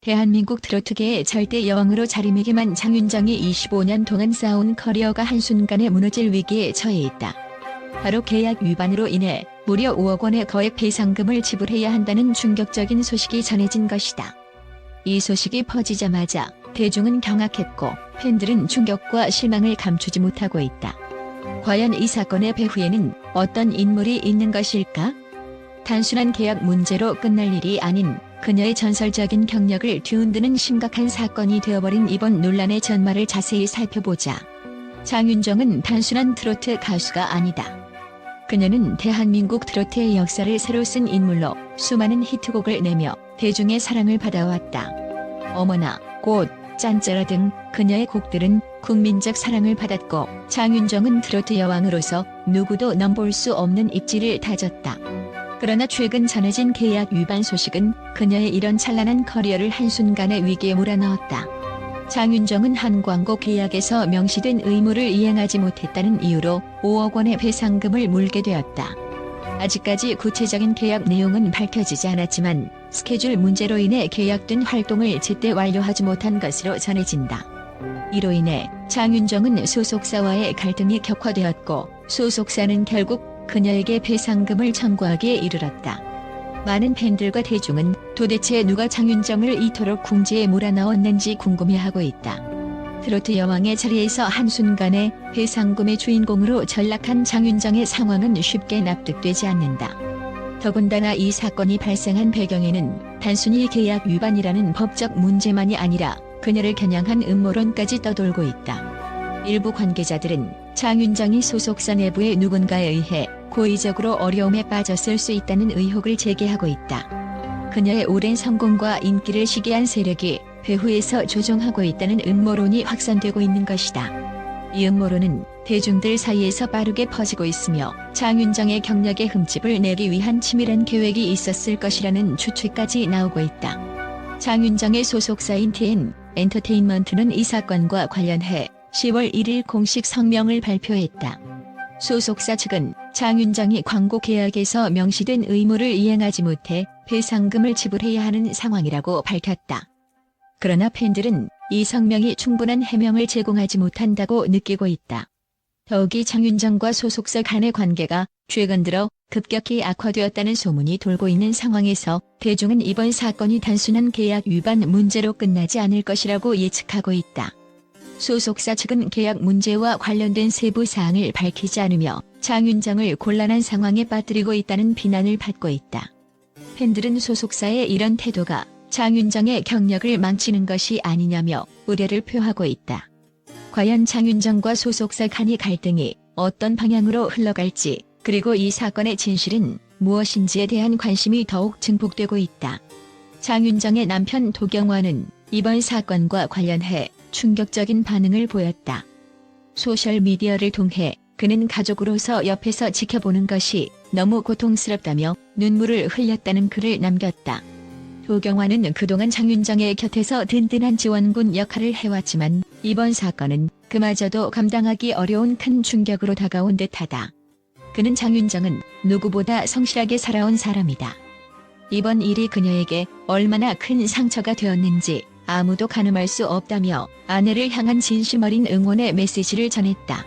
대한민국 트로트계의 절대 여왕으로 자리매김한 장윤정이 25년 동안 쌓아온 커리어가 한순간에 무너질 위기에 처해 있다. 바로 계약 위반으로 인해 무려 5억 원의 거액 배상금을 지불해야 한다는 충격적인 소식이 전해진 것이다. 이 소식이 퍼지자마자 대중은 경악했고 팬들은 충격과 실망을 감추지 못하고 있다. 과연 이 사건의 배후에는 어떤 인물이 있는 것일까? 단순한 계약 문제로 끝날 일이 아닌 그녀의 전설적인 경력을 뒤흔드는 심각한 사건이 되어버린 이번 논란의 전말을 자세히 살펴보자. 장윤정은 단순한 트로트 가수가 아니다. 그녀는 대한민국 트로트의 역사를 새로 쓴 인물로 수많은 히트곡을 내며 대중의 사랑을 받아왔다. 어머나, 꽃, 짠짜라 등 그녀의 곡들은 국민적 사랑을 받았고 장윤정은 트로트 여왕으로서 누구도 넘볼 수 없는 입지를 다졌다. 그러나 최근 전해진 계약 위반 소식은 그녀의 이런 찬란한 커리어를 한순간에 위기에 몰아넣었다. 장윤정은 한 광고 계약에서 명시된 의무를 이행하지 못했다는 이유로 5억 원의 배상금을 물게 되었다. 아직까지 구체적인 계약 내용은 밝혀지지 않았지만 스케줄 문제로 인해 계약된 활동을 제때 완료하지 못한 것으로 전해진다. 이로 인해 장윤정은 소속사와의 갈등이 격화되었고 소속사는 결국 그녀에게 배상금을 청구하기에 이르렀다. 많은 팬들과 대중은 도대체 누가 장윤정을 이토록 궁지에 몰아넣었는지 궁금해하고 있다. 트로트 여왕의 자리에서 한순간에 배상금의 주인공으로 전락한 장윤정의 상황은 쉽게 납득되지 않는다. 더군다나 이 사건이 발생한 배경에는 단순히 계약 위반이라는 법적 문제만이 아니라 그녀를 겨냥한 음모론까지 떠돌고 있다. 일부 관계자들은 장윤정이 소속사 내부의 누군가에 의해 고의적으로 어려움에 빠졌을 수 있다는 의혹을 제기하고 있다. 그녀의 오랜 성공과 인기를 시기한 세력이 배후에서 조종하고 있다는 음모론이 확산되고 있는 것이다. 이 음모론은 대중들 사이에서 빠르게 퍼지고 있으며 장윤정의 경력의 흠집을 내기 위한 치밀한 계획이 있었을 것이라는 추측까지 나오고 있다. 장윤정의 소속사인 TN 엔터테인먼트는 이 사건과 관련해 10월 1일 공식 성명을 발표했다. 소속사 측은 장윤정이 광고 계약에서 명시된 의무를 이행하지 못해 배상금을 지불해야 하는 상황이라고 밝혔다. 그러나 팬들은 이 성명이 충분한 해명을 제공하지 못한다고 느끼고 있다. 더욱이 장윤정과 소속사 간의 관계가 최근 들어 급격히 악화되었다는 소문이 돌고 있는 상황에서 대중은 이번 사건이 단순한 계약 위반 문제로 끝나지 않을 것이라고 예측하고 있다. 소속사 측은 계약 문제와 관련된 세부 사항을 밝히지 않으며 장윤정을 곤란한 상황에 빠뜨리고 있다는 비난을 받고 있다. 팬들은 소속사의 이런 태도가 장윤정의 경력을 망치는 것이 아니냐며 우려를 표하고 있다. 과연 장윤정과 소속사 간의 갈등이 어떤 방향으로 흘러갈지, 그리고 이 사건의 진실은 무엇인지에 대한 관심이 더욱 증폭되고 있다. 장윤정의 남편 도경완은 이번 사건과 관련해 충격적인 반응을 보였다. 소셜미디어를 통해 그는 가족으로서 옆에서 지켜보는 것이 너무 고통스럽다며 눈물을 흘렸다는 글을 남겼다. 도경완은 그동안 장윤정의 곁에서 든든한 지원군 역할을 해왔지만 이번 사건은 그마저도 감당하기 어려운 큰 충격으로 다가온 듯하다. 그는 장윤정은 누구보다 성실하게 살아온 사람이다. 이번 일이 그녀에게 얼마나 큰 상처가 되었는지 아무도 가늠할 수 없다며 아내를 향한 진심 어린 응원의 메시지를 전했다.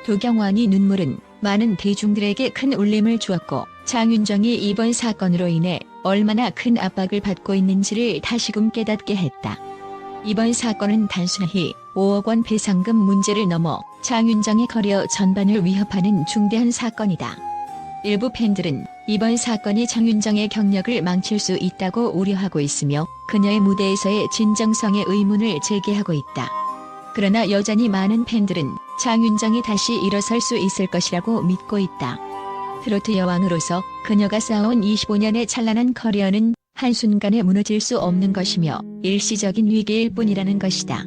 도경완의 눈물은 많은 대중들에게 큰 울림을 주었고 장윤정이 이번 사건으로 인해 얼마나 큰 압박을 받고 있는지를 다시금 깨닫게 했다. 이번 사건은 단순히 5억 원 배상금 문제를 넘어 장윤정의 커리어 전반을 위협하는 중대한 사건이다. 일부 팬들은 이번 사건이 장윤정의 경력을 망칠 수 있다고 우려하고 있으며 그녀의 무대에서의 진정성에 의문을 제기하고 있다. 그러나 여전히 많은 팬들은 장윤정이 다시 일어설 수 있을 것이라고 믿고 있다. 트로트 여왕으로서 그녀가 쌓아온 25년의 찬란한 커리어는 한순간에 무너질 수 없는 것이며 일시적인 위기일 뿐이라는 것이다.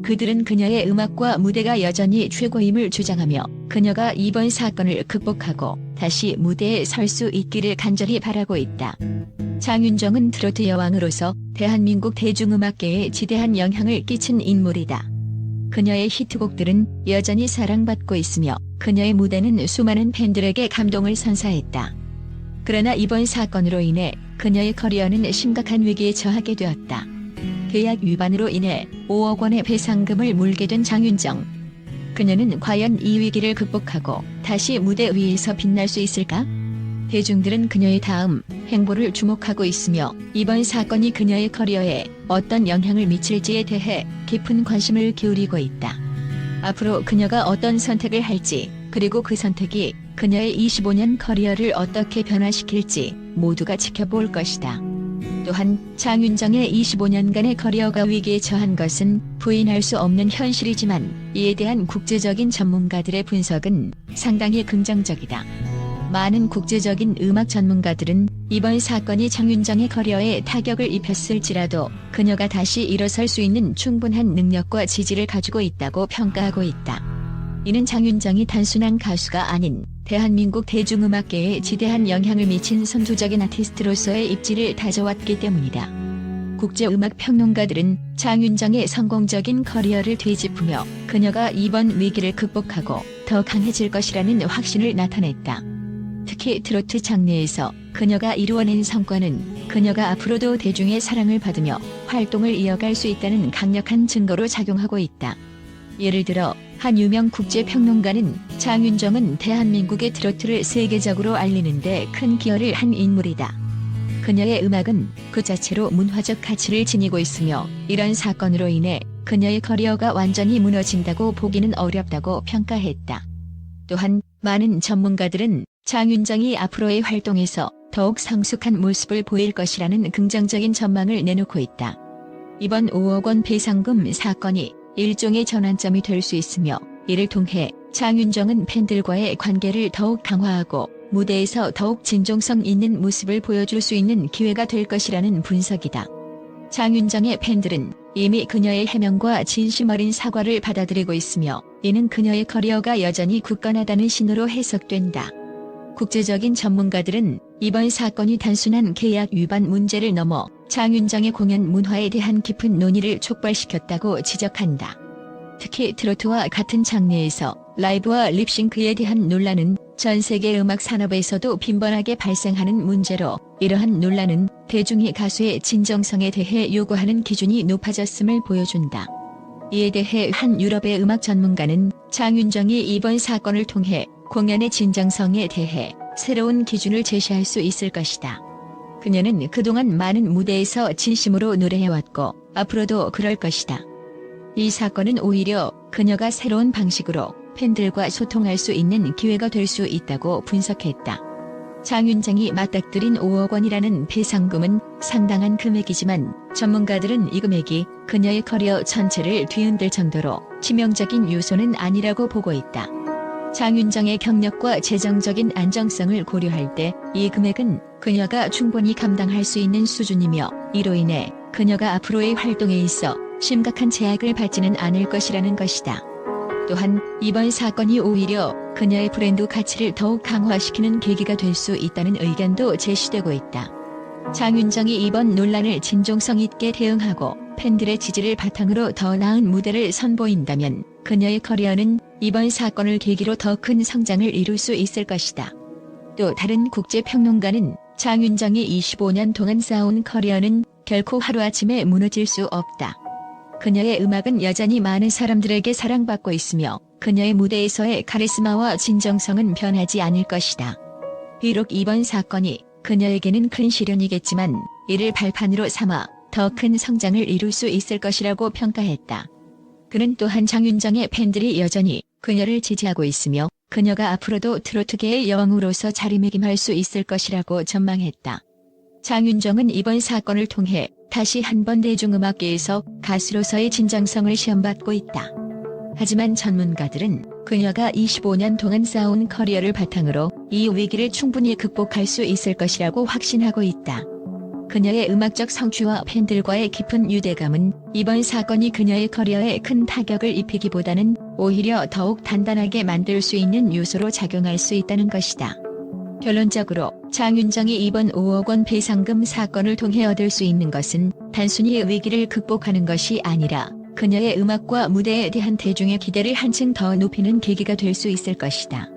그들은 그녀의 음악과 무대가 여전히 최고임을 주장하며 그녀가 이번 사건을 극복하고 다시 무대에 설 수 있기를 간절히 바라고 있다. 장윤정은 트로트 여왕으로서 대한민국 대중음악계에 지대한 영향을 끼친 인물이다. 그녀의 히트곡들은 여전히 사랑받고 있으며 그녀의 무대는 수많은 팬들에게 감동을 선사했다. 그러나 이번 사건으로 인해 그녀의 커리어는 심각한 위기에 처하게 되었다. 계약 위반으로 인해 5억 원의 배상금을 물게 된 장윤정. 그녀는 과연 이 위기를 극복하고 다시 무대 위에서 빛날 수 있을까? 대중들은 그녀의 다음 행보를 주목하고 있으며 이번 사건이 그녀의 커리어에 어떤 영향을 미칠지에 대해 깊은 관심을 기울이고 있다. 앞으로 그녀가 어떤 선택을 할지, 그리고 그 선택이 그녀의 25년 커리어를 어떻게 변화시킬지 모두가 지켜볼 것이다. 또한 장윤정의 25년간의 커리어가 위기에 처한 것은 부인할 수 없는 현실이지만 이에 대한 국제적인 전문가들의 분석은 상당히 긍정적이다. 많은 국제적인 음악 전문가들은 이번 사건이 장윤정의 커리어에 타격을 입혔을지라도 그녀가 다시 일어설 수 있는 충분한 능력과 지지를 가지고 있다고 평가하고 있다. 이는 장윤정이 단순한 가수가 아닌 대한민국 대중음악계에 지대한 영향을 미친 선두적인 아티스트로서의 입지를 다져왔기 때문이다. 국제음악 평론가들은 장윤정의 성공적인 커리어를 되짚으며 그녀가 이번 위기를 극복하고 더 강해질 것이라는 확신을 나타냈다. 특히 트로트 장르에서 그녀가 이루어낸 성과는 그녀가 앞으로도 대중의 사랑을 받으며 활동을 이어갈 수 있다는 강력한 증거로 작용하고 있다. 예를 들어 한 유명 국제평론가는 장윤정은 대한민국의 트로트를 세계적으로 알리는 데 큰 기여를 한 인물이다. 그녀의 음악은 그 자체로 문화적 가치를 지니고 있으며 이런 사건으로 인해 그녀의 커리어가 완전히 무너진다고 보기는 어렵다고 평가했다. 또한 많은 전문가들은 장윤정이 앞으로의 활동에서 더욱 성숙한 모습을 보일 것이라는 긍정적인 전망을 내놓고 있다. 이번 5억 원 배상금 사건이 일종의 전환점이 될 수 있으며 이를 통해 장윤정은 팬들과의 관계를 더욱 강화하고 무대에서 더욱 진정성 있는 모습을 보여줄 수 있는 기회가 될 것이라는 분석이다. 장윤정의 팬들은 이미 그녀의 해명과 진심 어린 사과를 받아들이고 있으며 이는 그녀의 커리어가 여전히 굳건하다는 신호로 해석된다. 국제적인 전문가들은 이번 사건이 단순한 계약 위반 문제를 넘어 장윤정의 공연 문화에 대한 깊은 논의를 촉발시켰다고 지적한다. 특히 트로트와 같은 장르에서 라이브와 립싱크에 대한 논란은 전 세계 음악 산업에서도 빈번하게 발생하는 문제로 이러한 논란은 대중이 가수의 진정성에 대해 요구하는 기준이 높아졌음을 보여준다. 이에 대해 한 유럽의 음악 전문가는 장윤정이 이번 사건을 통해 공연의 진정성에 대해 새로운 기준을 제시할 수 있을 것이다. 그녀는 그동안 많은 무대에서 진심으로 노래해왔고 앞으로도 그럴 것이다. 이 사건은 오히려 그녀가 새로운 방식으로 팬들과 소통할 수 있는 기회가 될 수 있다고 분석했다. 장윤정이 맞닥뜨린 5억 원이라는 배상금은 상당한 금액이지만 전문가들은 이 금액이 그녀의 커리어 전체를 뒤흔들 정도로 치명적인 요소는 아니라고 보고 있다. 장윤정의 경력과 재정적인 안정성을 고려할 때 이 금액은 그녀가 충분히 감당할 수 있는 수준이며 이로 인해 그녀가 앞으로의 활동에 있어 심각한 제약을 받지는 않을 것이라는 것이다. 또한 이번 사건이 오히려 그녀의 브랜드 가치를 더욱 강화시키는 계기가 될 수 있다는 의견도 제시되고 있다. 장윤정이 이번 논란을 진정성 있게 대응하고 팬들의 지지를 바탕으로 더 나은 무대를 선보인다면 그녀의 커리어는 이번 사건을 계기로 더 큰 성장을 이룰 수 있을 것이다. 또 다른 국제평론가는 장윤정이 25년 동안 쌓아온 커리어는 결코 하루아침에 무너질 수 없다. 그녀의 음악은 여전히 많은 사람들에게 사랑받고 있으며 그녀의 무대에서의 카리스마와 진정성은 변하지 않을 것이다. 비록 이번 사건이 그녀에게는 큰 시련이겠지만 이를 발판으로 삼아 더 큰 성장을 이룰 수 있을 것이라고 평가했다. 그는 또한 장윤정의 팬들이 여전히 그녀를 지지하고 있으며 그녀가 앞으로도 트로트계의 여왕으로서 자리매김할 수 있을 것이라고 전망했다. 장윤정은 이번 사건을 통해 다시 한번 대중음악계에서 가수로서의 진정성을 시험받고 있다. 하지만 전문가들은 그녀가 25년 동안 쌓아온 커리어를 바탕으로 이 위기를 충분히 극복할 수 있을 것이라고 확신하고 있다. 그녀의 음악적 성취와 팬들과의 깊은 유대감은 이번 사건이 그녀의 커리어에 큰 타격을 입히기보다는 오히려 더욱 단단하게 만들 수 있는 요소로 작용할 수 있다는 것이다. 결론적으로 장윤정이 이번 5억 원 배상금 사건을 통해 얻을 수 있는 것은 단순히 위기를 극복하는 것이 아니라 그녀의 음악과 무대에 대한 대중의 기대를 한층 더 높이는 계기가 될 수 있을 것이다.